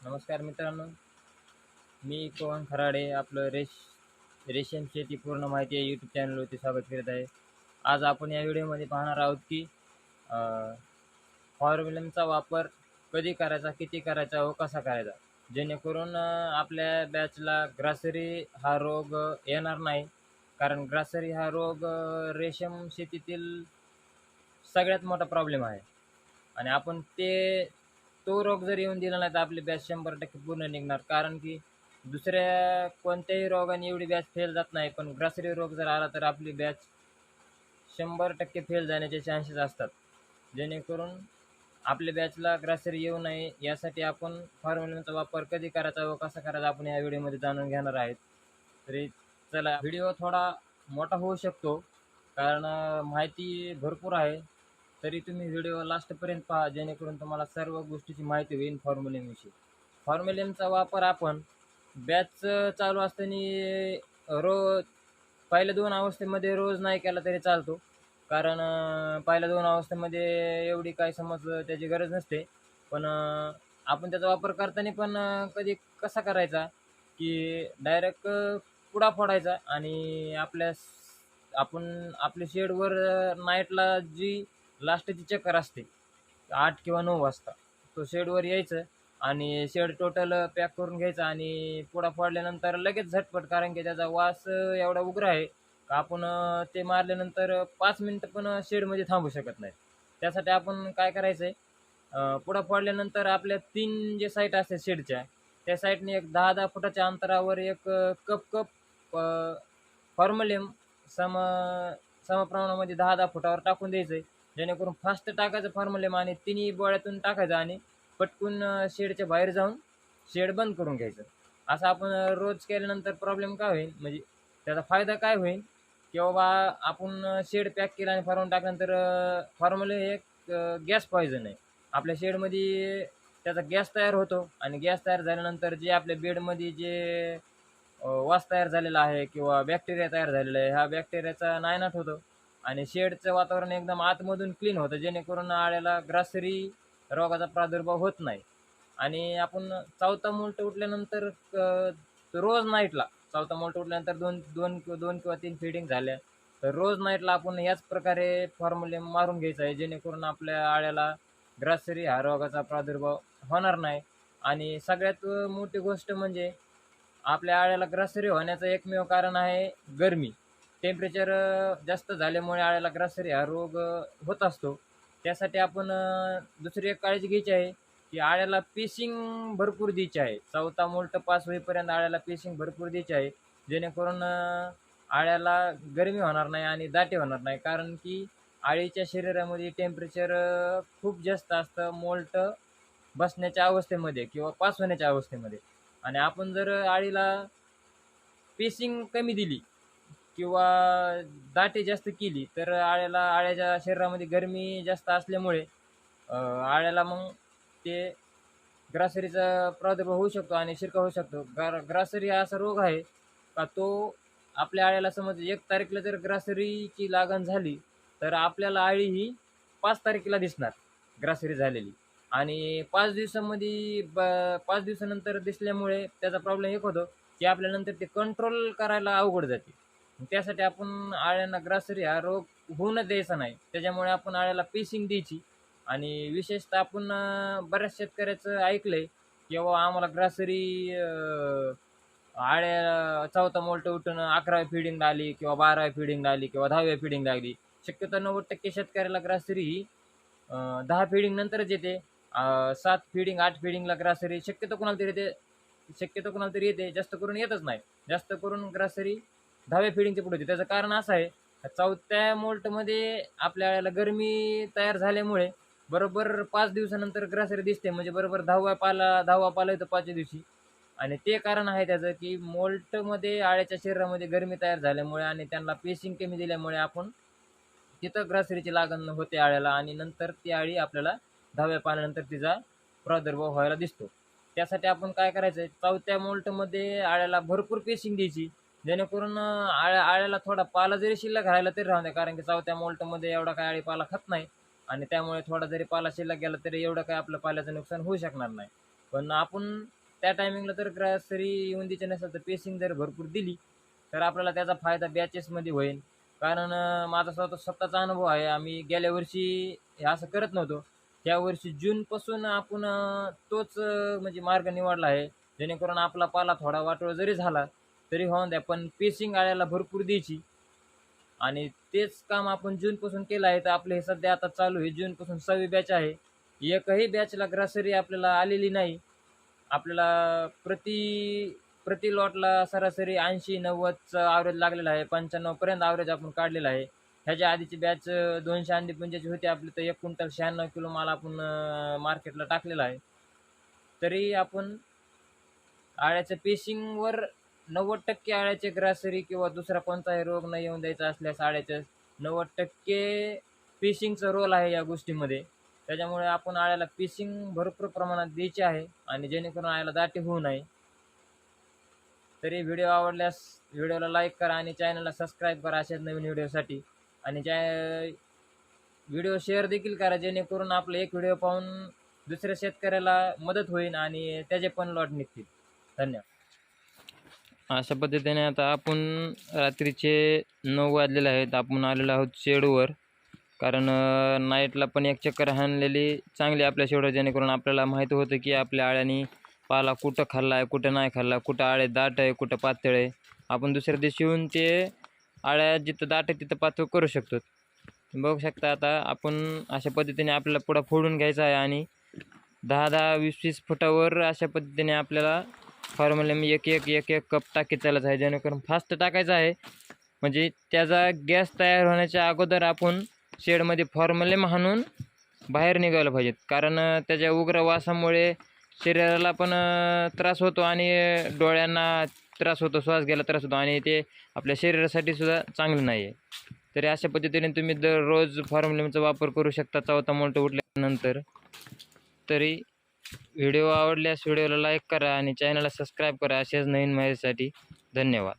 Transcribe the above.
नमस्कार मित्रांनो, मी पवन खराडे आपलं रेशीम शेती पूर्ण माहिती आहे यूट्यूब चॅनलवरती स्वागत करत आहे. आज आपण या व्हिडिओमध्ये पाहणार आहोत की फॉर्म्युलिनचा वापर कधी करायचा, किती करायचा व कसा करायचा, जेणेकरून आपल्या बॅचला ग्रासरी हा रोग येणार नाही. कारण ग्रासरी हा रोग रेशीम शेतीतील सगळ्यात मोठा प्रॉब्लेम आहे आणि आपण तो रोग जर येऊन दिला नाही तर आपली बॅच 100% पूर्ण निघणार. कारण की दुसऱ्या कोणत्याही रोगाने एवढी बॅच फेल जात नाही, पण ग्रासरी रोग जर आला तर आपली बॅच 100% फेल जाण्याचे चान्सेस असतात. जेणेकरून आपल्या बॅचला ग्रासरी येऊ नये यासाठी आपण फॉर्म्युलिनचा वापर कधी करायचा व कसा करायचा आपण या व्हिडिओमध्ये जाणून घेणार आहेत. तरी चला, व्हिडिओ थोडा मोठा होऊ शकतो कारण माहिती भरपूर आहे. तरी तुम्ही व्हिडिओ लास्टपर्यंत पहा, जेणेकरून तुम्हाला सर्व गोष्टीची माहिती होईल फॉर्म्युलिनविषयी. फॉर्म्युलिनचा वापर आपण बॅच चालू असताना रोज पहिल्या 2 अवस्थेमध्ये रोज नाही केला तरी चालतो. कारण पहिल्या 2 अवस्थेमध्ये एवढी काही समज त्याची गरज नसते. पण आपण त्याचा वापर करताना पण कधी कसा करायचा, की डायरेक्ट पुडा फोडायचा आणि आपण आपल्या शेडवर नाईटला जी लास्टची चक्कर असते 8 किंवा 9 वाजता, तो शेडवर यायचं आणि शेड टोटल पॅक करून घ्यायचा आणि पुडा फोडल्यानंतर लगेच झटपट, कारण की त्याचा वास एवढा उग्र आहे का आपण ते मारल्यानंतर 5 मिनिटं पण शेडमध्ये थांबू शकत नाही. त्यासाठी आपण काय करायचं आहे, पुडा फोडल्यानंतर आपल्या 3 जे साईट असतात शेडच्या, त्या साईडने एक 10-10 फुटाच्या अंतरावर एक कप फॉर्मलिन सम समप्रमाणामध्ये 10-10 फुटावर टाकून द्यायचं आहे. जेणेकरून फास्ट टाकायचं फॉर्म्युलिन आणि तिन्ही बोळ्यातून टाकायचं आणि पटकून शेडच्या बाहेर जाऊन शेड बंद करून घ्यायचं. असं आपण रोज केल्यानंतर प्रॉब्लेम काय होईल, म्हणजे त्याचा फायदा काय होईल, की बाबा आपण शेड पॅक केला आणि फॉर्मून टाकल्यानंतर फॉर्म्युलिन एक गॅस पॉयझन आहे. आपल्या शेडमध्ये त्याचा गॅस तयार होतो आणि गॅस तयार झाल्यानंतर जे आपल्या बेडमध्ये जे वास तयार झालेला आहे किंवा बॅक्टेरिया तयार झालेला आहे, ह्या बॅक्टेरियाचा नायनाट होतो आणि शेडचं वातावरण एकदम आतमधून क्लीन होतं, जेणेकरून आळ्याला ग्रासरी रोगाचा प्रादुर्भाव होत नाही. आणि आपण चौथा मोल्ट उठल्यानंतर रोज नाईटला चौथा मोल्ट उठल्यानंतर दोन किंवा 3 फीडिंग झाल्या तर रोज नाईटला आपण याच प्रकारे फॉर्म्युलिन मारून घ्यायचं आहे, जेणेकरून आपल्या आळ्याला ग्रासरी हा रोगाचा प्रादुर्भाव होणार नाही. आणि सगळ्यात मोठी गोष्ट म्हणजे आपल्या आळ्याला ग्रासरी होण्याचं एकमेव कारण आहे गरमी. टेम्परेचर जास्त झाल्यामुळे आळ्याला ग्रासरी हा रोग होत असतो. त्यासाठी आपण दुसरी एक काळजी घ्यायची आहे, की आळ्याला पेसिंग भरपूर द्यायची आहे. चौथा मोल्ट पास होईपर्यंत आळ्याला पेसिंग भरपूर द्यायची आहे, जेणेकरून आळ्याला गरमी होणार नाही आणि दाटे होणार नाही. कारण की आळीच्या शरीरामध्ये टेम्परेचर खूप जास्त असतं मोल्ट बसण्याच्या अवस्थेमध्ये किंवा पास होण्याच्या अवस्थेमध्ये. आणि आपण जर आळीला पेसिंग कमी दिली किंवा दाटे जास्त केली तर आळ्याच्या शरीरामध्ये गरमी जास्त असल्यामुळे आळ्याला मग ते ग्रासरीचा प्रादुर्भाव होऊ शकतो आणि शिरका होऊ शकतो. ग्रासरी हा असा रोग आहे का तो आपल्या आळ्याला समज 1 तारखेला जर ग्रासरीची लागण झाली तर आपल्याला आळी ही 5 तारखेला दिसणार ग्रासरी झालेली. आणि 5 दिवसामध्ये 5 दिवसानंतर दिसल्यामुळे त्याचा प्रॉब्लेम एक होतो, की आपल्यानंतर ते कंट्रोल करायला अवघड जाते. त्यासाठी आपण आळ्यांना ग्रासरी हा रोग होऊनच द्यायचा नाही. त्याच्यामुळे आपण आळ्याला पेसिंग द्यायची. आणि विशेषतः आपण बऱ्याच शेतकऱ्याचं ऐकलंय, की बाबा आम्हाला ग्रासरी आळ्या चौथा मोल्ट उठून 11व्या फीडिंगला आली किंवा 12व्या फीडिंगला आली किंवा 10व्या फीडिंगला लागली. शक्यतो 90% शेतकऱ्याला ग्रासरी ही 10 फीडिंग नंतरच येते. 7 फीडिंग 8 फीडिंगला ग्रासरी शक्यतो कोणाला तरी येते, जास्त करून येतच नाही. जास्त करून ग्रासरी 10व्या फीडिंगच्या पुढे येते. त्याचं कारण असं आहे, चौथ्या मोल्टमध्ये आपल्या आळ्याला गरमी तयार झाल्यामुळे बरोबर 5 दिवसानंतर ग्रासरी दिसते, म्हणजे बरोबर 10वा पाला येतो 5व्या दिवशी. आणि ते कारण आहे त्याचं, की मोल्टमध्ये आळ्याच्या शरीरामध्ये गरमी तयार झाल्यामुळे आणि त्यांना पेसिंग कमी दिल्यामुळे आपण तिथं ग्रासरीची लागण होते आळ्याला आणि नंतर ती आळी आपल्याला 10व्या पाल्यानंतर तिचा प्रादुर्भाव व्हायला दिसतो. त्यासाठी आपण काय करायचं आहे, चौथ्या मोल्टमध्ये आळ्याला भरपूर पेसिंग द्यायची, जेणेकरून आळ्याला थोडा पाला जरी शिल्लक राहिला तरी राहू द्या. कारण की चौथ्या मोल्टमध्ये एवढा काय आळी पाला खात नाही आणि त्यामुळे थोडा जरी पाला शिल्लक गेला तरी एवढं काय आपलं पाल्याचं नुकसान होऊ शकणार नाही. पण आपण त्या टायमिंगला तर ग्रासरी येऊन द्यायची नसेल तर पेसिंग जर भरपूर दिली तर आपल्याला त्याचा फायदा बॅचेसमध्ये होईल. कारण माझा स्वतःचा अनुभव आहे. आम्ही गेल्या वर्षी हे असं करत नव्हतो. त्या वर्षी जूनपासून आपण तोच म्हणजे मार्ग निवडला आहे, जेणेकरून आपला पाला थोडा वाटोळा जरी झाला तरी होऊन द्या, पण पेसिंग आळ्याला भरपूर द्यायची. आणि तेच काम आपण जूनपासून केलं आहे. तर आपलं हे सध्या आता चालू आहे, जूनपासून 6वी बॅच आहे. एकही बॅचला ग्रासरी आपल्याला आलेली नाही. आपल्याला प्रति लॉटला सरासरी 80-90चं ॲव्हरेज लागलेलं आहे. 95पर्यंत ॲव्हरेज आपण काढलेलं आहे. ह्याच्या आधीची बॅच 200 अंडी पुंजाची होती आपली, तर 1 क्विंटल 96 किलो माल आपण मार्केटला टाकलेला आहे. तरी आपण आळ्याच्या पेशिंगवर 90% आळ्याचे ग्रासरी किंवा दुसरा कोणताही रोग न येऊन द्यायचा असल्यास आळ्याचं 90% पेशिंगचा रोल आहे या गोष्टीमध्ये. त्याच्यामुळे आपण आळ्याला पेशिंग भरपूर प्रमाणात द्यायची आहे आणि जेणेकरून आळ्याला दाटी होऊ नये. तरी व्हिडिओ आवडल्यास व्हिडिओला लाईक करा आणि चॅनलला सबस्क्राईब करा अशाच नवीन व्हिडिओसाठी. आणि व्हिडिओ शेअर देखील करा, जेणेकरून आपलं एक व्हिडिओ पाहून दुसऱ्या शेतकऱ्याला मदत होईल आणि त्याचे पण लॉट निघतील. धन्यवाद. अशा पद्धतीने आता आपण रात्रीचे 9 वाजलेले आहेत. आपण आलेलो आहोत शेडवर, कारण नाईटला पण एक चक्कर हाणलेली चांगली आपल्या शेडवर, जेणेकरून आपल्याला माहिती होतं की आपल्या आळ्यानी पाला कुठं खाल्ला आहे, कुठं नाही खाल्ला, कुठं आळे दाट आहे, कुठं पातळ आहे. आपण दुसऱ्या दिवशी येऊन ते आळ्या जिथं दाट आहे तिथं पातळ करू शकतो. बघू शकता आता आपण अशा पद्धतीने आपल्याला पुढं फोडून घ्यायचा आहे आणि 10-10, 20-20 फुटावर अशा पद्धतीने आपल्याला फॉर्म्युला एक कप टाकीत चालायचं आहे, जेणेकरून फास्ट टाकायचं आहे. म्हणजे त्याचा गॅस तयार होण्याच्या अगोदर आपण शेडमध्ये फॉर्म्युलेम हाणून बाहेर निघायला पाहिजेत. कारण त्याच्या उग्र वासामुळे शरीराला पण त्रास होतो आणि डोळ्यांना त्रास होतो, श्वास घ्यायला त्रास होतो आणि ते आपल्या शरीरासाठी सुद्धा चांगलं नाही आहे. तरी अशा पद्धतीने तुम्ही दररोज फॉर्म्युलेमचा वापर करू शकता 4था मोल्ट उठल्यानंतर. तरी व्हिडिओ आवडल्यास व्हिडिओला लाईक करा आणि चॅनलला सबस्क्राईब करा अशाच नवीन माहितीसाठी. धन्यवाद.